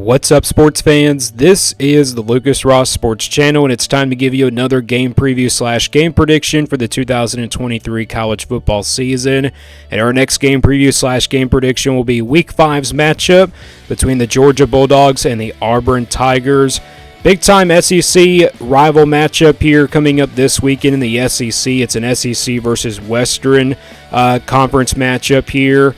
What's up, sports fans? This is the Lucas Ross Sports Channel, and it's time to give you another game preview / game prediction for the 2023 college football season. And our next game preview / game prediction will be Week 5's matchup between the Georgia Bulldogs and the Auburn Tigers. Big-time SEC rival matchup here coming up this weekend in the SEC. It's an SEC versus Western Conference matchup here.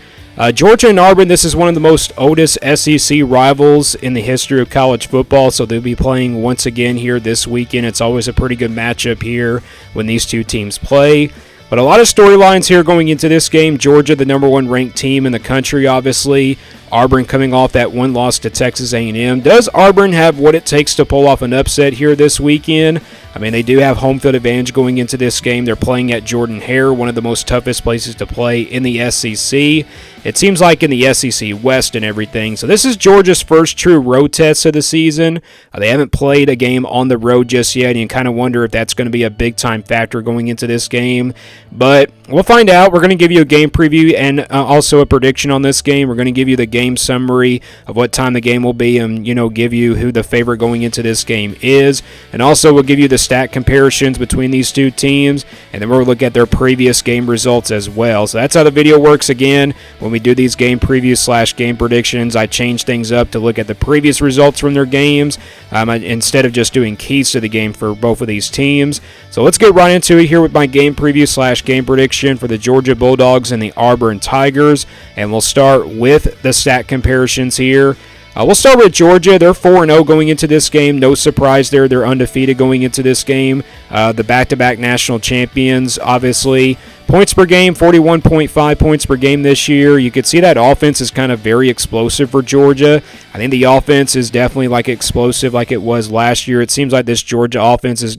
Georgia and Auburn, this is one of the most oldest SEC rivals in the history of college football, so they'll be playing once again here this weekend. It's always a pretty good matchup here when these two teams play. But a lot of storylines here going into this game. Georgia, the number one ranked team in the country, obviously. Auburn coming off that one loss to Texas A&M. Does Auburn have what it takes to pull off an upset here this weekend? I mean, they do have home field advantage going into this game. They're playing at Jordan-Hare, one of the most toughest places to play in the SEC. It seems like in the SEC West and everything. So this is Georgia's first true road test of the season. They haven't played a game on the road just yet, and you kind of wonder if that's going to be a big-time factor going into this game. But we'll find out. We're going to give you a game preview and also a prediction on this game. We're going to give you the game summary of what time the game will be and, give you who the favorite going into this game is. And also we'll give you the stat comparisons between these two teams, and then we'll look at their previous game results as well. So that's how the video works. Again, when we do these game previews / game predictions, I change things up to look at the previous results from their games instead of just doing keys to the game for both of these teams. So let's get right into it here with my game preview / game prediction for the Georgia Bulldogs and the Auburn Tigers. And we'll start with the stat comparisons here. We'll start with Georgia. They're 4-0 going into this game. No surprise there. They're undefeated going into this game. The back-to-back national champions, obviously. Points per game, 41.5 points per game this year. You could see that offense is kind of very explosive for Georgia. I think the offense is definitely explosive like it was last year. It seems like this Georgia offense is,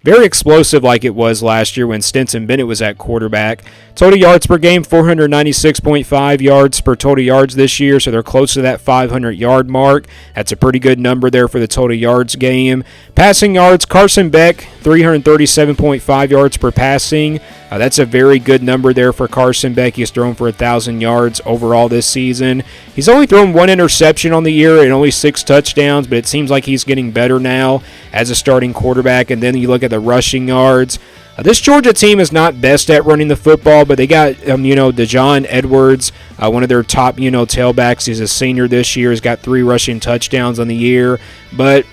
very explosive like it was last year when Stetson Bennett was at quarterback. Total yards per game, 496.5 yards per total yards this year, so they're close to that 500-yard mark. That's a pretty good number there for the total yards game. Passing yards, Carson Beck, 337.5 yards per passing. That's a very good number there for Carson Beck. He's thrown for 1,000 yards overall this season. He's only thrown one interception on the year and only 6 touchdowns, but it seems like he's getting better now as a starting quarterback. And then you look at the rushing yards. This Georgia team is not best at running the football, but they got, DeJon Edwards, one of their top, tailbacks. He's a senior this year. He's got 3 rushing touchdowns on the year. But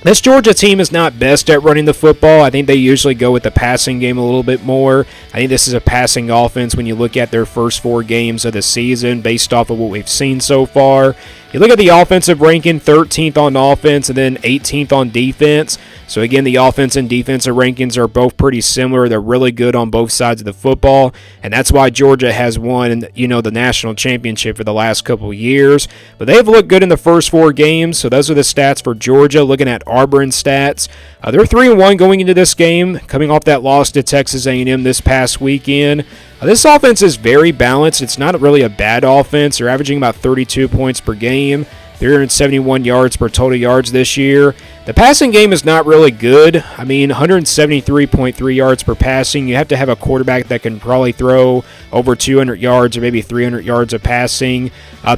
this Georgia team is not best at running the football. I think they usually go with the passing game a little bit more. I think this is a passing offense when you look at their first 4 games of the season based off of what we've seen so far. You look at the offensive ranking, 13th on offense and then 18th on defense. So again, the offense and defensive rankings are both pretty similar. They're really good on both sides of the football, and that's why Georgia has won, the national championship for the last couple of years. But they've looked good in the first 4 games, so those are the stats for Georgia. Looking at Auburn stats, they're 3-1 going into this game, coming off that loss to Texas A&M this past weekend. This offense is very balanced. It's not really a bad offense. They're averaging about 32 points per game, 371 yards per total yards this year. The passing game is not really good. 173.3 yards per passing. You have to have a quarterback that can probably throw over 200 yards or maybe 300 yards of passing.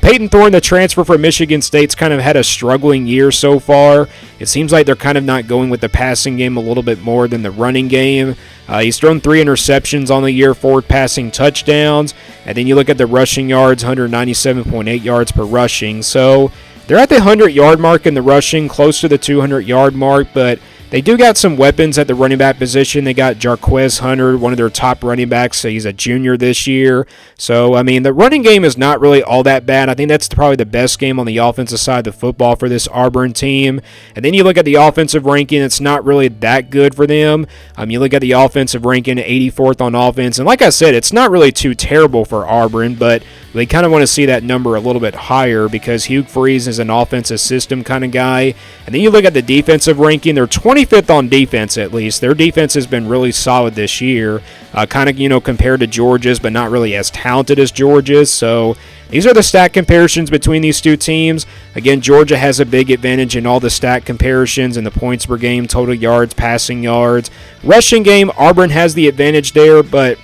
Peyton Thorne, the transfer from Michigan State's kind of had a struggling year so far. It seems like they're kind of not going with the passing game a little bit more than the running game. He's thrown 3 interceptions on the year, 4 passing touchdowns. And then you look at the rushing yards, 197.8 yards per rushing. So they're at the 100-yard mark in the rushing, close to the 200-yard mark, but they do got some weapons at the running back position. They got Jarquez Hunter, one of their top running backs. So he's a junior this year. So, the running game is not really all that bad. I think that's probably the best game on the offensive side of the football for this Auburn team. And then you look at the offensive ranking, it's not really that good for them. You look at the offensive ranking, 84th on offense. And like I said, it's not really too terrible for Auburn, but they kind of want to see that number a little bit higher because Hugh Freeze is an offensive system kind of guy. And then you look at the defensive ranking, they're 25th on defense at least. Their defense has been really solid this year, compared to Georgia's, but not really as talented as Georgia's. So these are the stat comparisons between these two teams. Again, Georgia has a big advantage in all the stat comparisons and the points per game, total yards, passing yards. Rushing game, Auburn has the advantage there, but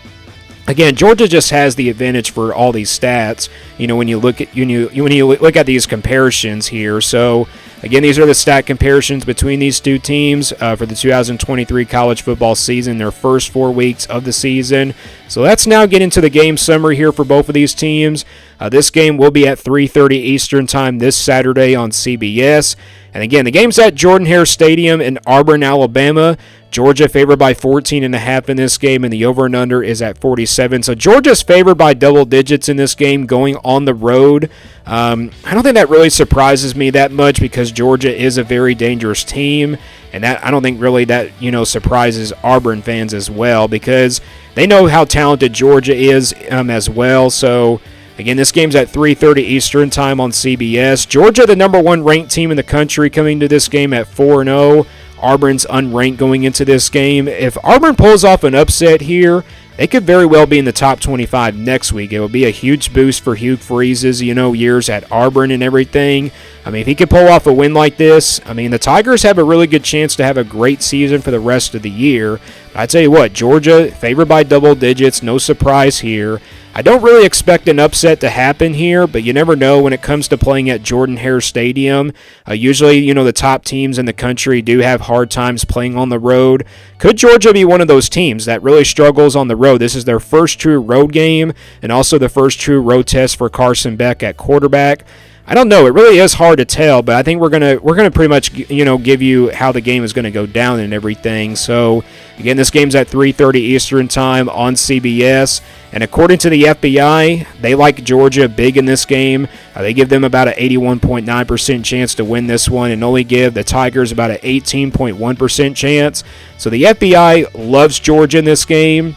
Again, Georgia just has the advantage for all these stats. When you look at look at these comparisons here. So again, these are the stat comparisons between these two teams for the 2023 college football season, their first 4 weeks of the season. So let's now get into the game summary here for both of these teams. This game will be at 3:30 Eastern Time this Saturday on CBS. And again, the game's at Jordan-Hare Stadium in Auburn, Alabama. Georgia favored by 14.5 in this game, and the over and under is at 47. So Georgia's favored by double digits in this game going on the road. I don't think that really surprises me that much because Georgia is a very dangerous team, and that I don't think really that surprises Auburn fans as well because they know how talented Georgia is as well. So again, this game's at 3:30 Eastern Time on CBS. Georgia, the number 1 ranked team in the country, coming to this game at 4-0. Auburn's unranked going into this game. If Auburn pulls off an upset here, they could very well be in the top 25 next week. It will be a huge boost for Hugh Freeze's, years at Auburn and everything. I mean, if he could pull off a win like this, the Tigers have a really good chance to have a great season for the rest of the year. But I tell you what, Georgia favored by double digits, no surprise here. I don't really expect an upset to happen here, but you never know when it comes to playing at Jordan-Hare Stadium. Usually, the top teams in the country do have hard times playing on the road. Could Georgia be one of those teams that really struggles on the road? This is their first true road game and also the first true road test for Carson Beck at quarterback. I don't know. It really is hard to tell, but I think we're gonna pretty much give you how the game is gonna go down and everything. So again, this game's at 3:30 Eastern Time on CBS, and according to the FBI, they like Georgia big in this game. They give them about an 81.9% chance to win this one, and only give the Tigers about an 18.1% chance. So the FBI loves Georgia in this game.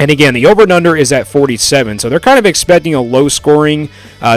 And again, the over and under is at 47, so they're kind of expecting a low-scoring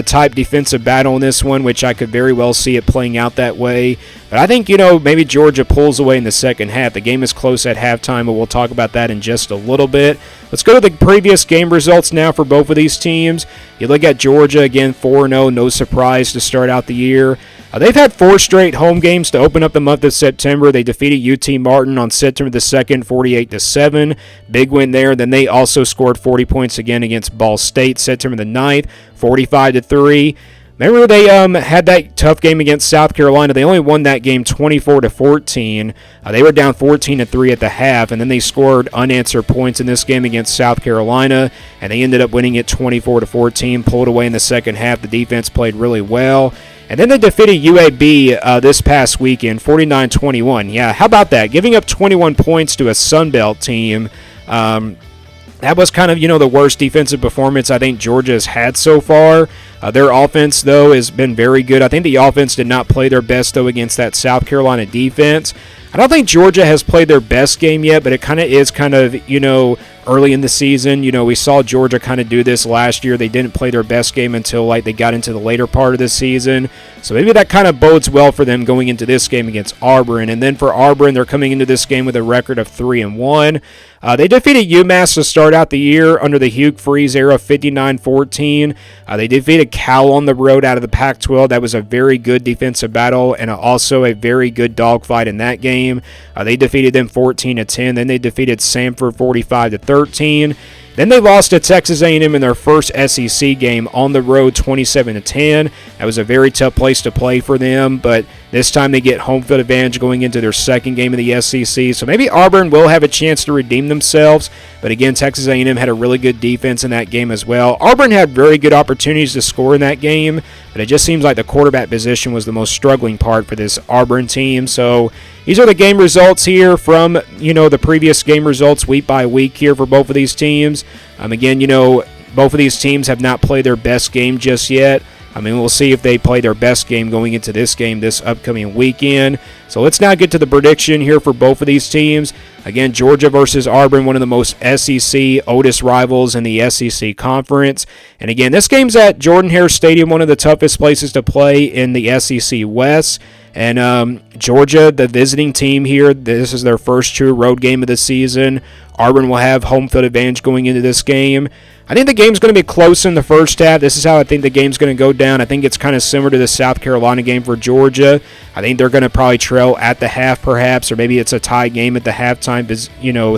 type defensive battle in this one, which I could very well see it playing out that way. But I think, maybe Georgia pulls away in the second half. The game is close at halftime, but we'll talk about that in just a little bit. Let's go to the previous game results now for both of these teams. You look at Georgia, again, 4-0, no surprise to start out the year. They've had 4 straight home games to open up the month of September. They defeated UT Martin on September the 2nd, 48-7. Big win there. Then they also scored 40 points again against Ball State, September the 9th, 45-3. Remember they had that tough game against South Carolina. They only won that game 24-14. They were down 14-3 at the half, and then they scored unanswered points in this game against South Carolina, and they ended up winning it 24-14, pulled away in the second half. The defense played really well. And then they defeated UAB this past weekend, 49-21. Yeah, how about that? Giving up 21 points to a Sun Belt team. That was kind of, the worst defensive performance I think Georgia has had so far. Their offense, though, has been very good. I think the offense did not play their best, though, against that South Carolina defense. I don't think Georgia has played their best game yet, but it kind of is early in the season. We saw Georgia kind of do this last year. They didn't play their best game until they got into the later part of the season. So maybe that kind of bodes well for them going into this game against Auburn. And then for Auburn, they're coming into this game with a record of 3-1. They defeated UMass to start out the year under the Hugh Freeze era, 59-14. They defeated Cal on the road out of the Pac-12. That was a very good defensive battle and also a very good dogfight in that game. They defeated them 14-10. Then they defeated Samford 45-13. Then they lost to Texas A&M in their first SEC game on the road, 27-10. That was a very tough place to play for them, but this time they get home field advantage going into their second game of the SEC. So maybe Auburn will have a chance to redeem themselves, but again, Texas A&M had a really good defense in that game as well. Auburn had very good opportunities to score in that game, but it just seems like the quarterback position was the most struggling part for this Auburn team. So these are the game results here from, the previous game results week by week here for both of these teams. Again, both of these teams have not played their best game just yet. We'll see if they play their best game going into this game this upcoming weekend. So let's now get to the prediction here for both of these teams. Again, Georgia versus Auburn, one of the most SEC oldest rivals in the SEC conference. And again, this game's at Jordan-Hare Stadium, one of the toughest places to play in the SEC West. And Georgia, the visiting team here, this is their first true road game of the season. Auburn will have home field advantage going into this game. I think the game's going to be close in the first half. This is how I think the game's going to go down. I think it's kind of similar to the South Carolina game for Georgia. I think they're going to probably trail at the half perhaps, or maybe it's a tie game at the halftime,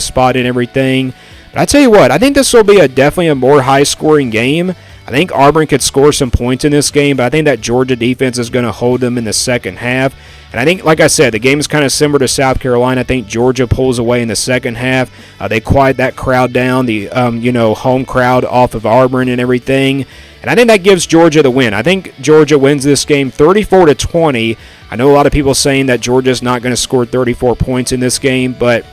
spot and everything. But I tell you what, I think this will be definitely a more high-scoring game. I think Auburn could score some points in this game, but I think that Georgia defense is going to hold them in the second half. And I think, like I said, the game is kind of similar to South Carolina. I think Georgia pulls away in the second half. They quiet that crowd down, the home crowd off of Auburn and everything. And I think that gives Georgia the win. I think Georgia wins this game 34-20. I know a lot of people saying that Georgia's not going to score 34 points in this game, but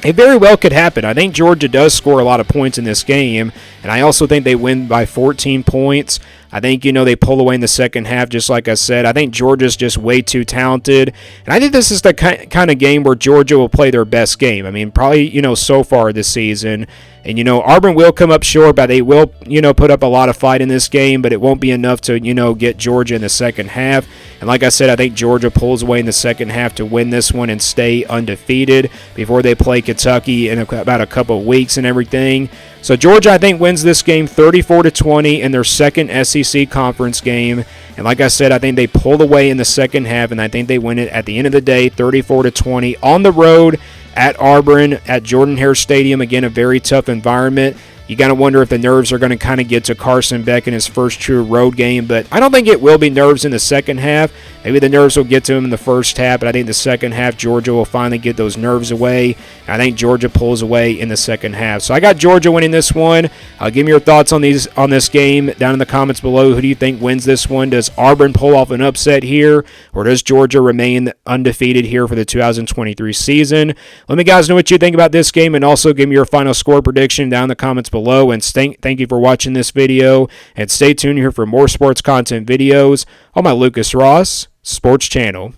it very well could happen. I think Georgia does score a lot of points in this game, and I also think they win by 14 points. I think, they pull away in the second half, just like I said. I think Georgia's just way too talented, and I think this is the kind of game where Georgia will play their best game. I mean, probably, so far this season. And, Auburn will come up short, but they will, put up a lot of fight in this game, but it won't be enough to, get Georgia in the second half. And like I said, I think Georgia pulls away in the second half to win this one and stay undefeated before they play Kentucky in about a couple of weeks and everything. So Georgia, I think, wins this game 34-20 in their second SEC conference game. And like I said, I think they pulled away in the second half, and I think they win it at the end of the day 34-20 on the road at Auburn at Jordan-Hare Stadium. Again, a very tough environment. You got to wonder if the nerves are going to kind of get to Carson Beck in his first true road game, but I don't think it will be nerves in the second half. Maybe the nerves will get to him in the first half, but I think the second half, Georgia will finally get those nerves away. I think Georgia pulls away in the second half. So I got Georgia winning this one. Give me your thoughts on this game down in the comments below. Who do you think wins this one? Does Auburn pull off an upset here, or does Georgia remain undefeated here for the 2023 season? Let me guys know what you think about this game, and also give me your final score prediction down in the comments below. And thank you for watching this video, and stay tuned here for more sports content videos on my Lucas Ross Sports channel.